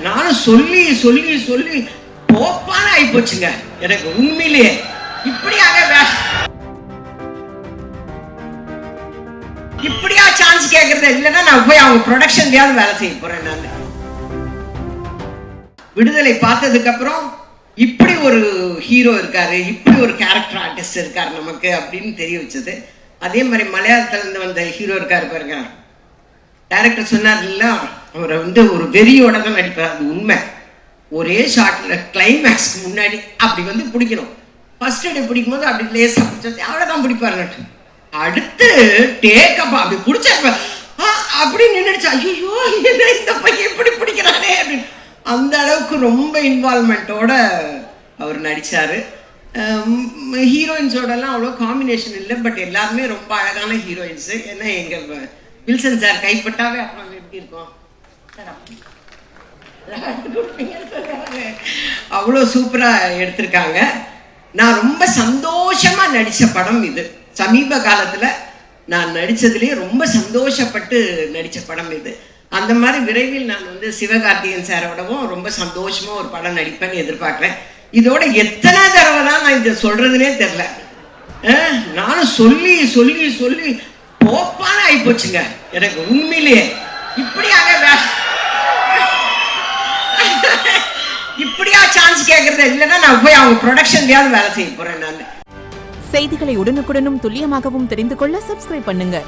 நானும் சொல்லி சொல்லி சொல்லி போப்பான ஆகி போச்சுங்க எனக்கு உண்மையிலேயே. இப்படியா சான்ஸ் கேட்கறது இல்லைன்னா நான் போய் அவங்க ப்ரொடக்ஷன்லயாவது வேலை செய்ய போறேன். நான் விடுதலை பார்த்ததுக்கு அப்புறம் இப்படி ஒரு ஹீரோ இருக்காரு, இப்படி ஒரு கேரக்டர் ஆர்டிஸ்ட் இருக்காரு நமக்கு அப்படின்னு தெரிய வச்சது. அதே மாதிரி மலையாளத்துல இருந்து வந்த ஹீரோ இருக்காரு பாருங்க, டைரக்டர் சொன்னார் இல்ல, அவரை ஒரு வெறியோட தான் நடிப்பார். அது உண்மை. ஒரே ஷார்ட்ல கிளைமேக்ஸ்க்கு முன்னாடி அப்படி பிடிக்கணும். ஃபர்ஸ்ட் டே பிடிக்கும் போது அப்படி லேசா பிடிச்சது அவ்வளவுதான் பிடிப்பாரு. அடுத்து டேக் அப் அப்படி பிடிச்ச அப்படி நின்றுச்சு. ஐயோ என்ன இந்த பையன் எப்படி பிடிக்கிறானே அப்படின்னு. அந்த அளவுக்கு ரொம்ப இன்வால்மெண்ட்டோட அவர் நடிச்சாரு. ஹீரோயின்ஸோடலாம் அவ்வளோ காம்பினேஷன் இல்லை, பட் எல்லாருமே ரொம்ப அழகான ஹீரோயின்ஸு. ஏன்னா எங்கள் வில்சன் சார் கைப்பட்டாவே அப்புறம் எப்படி இருக்கும் அவ்வளோ சூப்பராக எடுத்திருக்காங்க. நான் ரொம்ப சந்தோஷமா நடித்த படம் இது. சமீப காலத்தில் நான் நடித்ததுலேயே ரொம்ப சந்தோஷப்பட்டு நடித்த படம் இது. அந்த மாதிரி விரைவில் நான் சிவகார்த்திகேயன் சாரோடவும் ரொம்ப சந்தோஷமா ஒரு படம் நடிப்பேன்னு எதிர்பார்க்குறேன். இதோட எத்தனை தடவை தான் நான் இதை சொல்றதுனே தெரியல. நானும் சொல்லி சொல்லி சொல்லி போப்பான ஆகி போச்சுங்க எனக்கு உண்மையிலேயே. இப்படியா சான்ஸ் கேட்கறது இல்லைன்னா நான் போய் அவங்க ப்ரொடக்ஷன்லயாவது வேலை செய்ய போறேன். நான் செய்திகளை உடனுக்குடனும் துல்லியமாகவும் தெரிந்து கொள்ள சப்ஸ்கிரைப் பண்ணுங்க.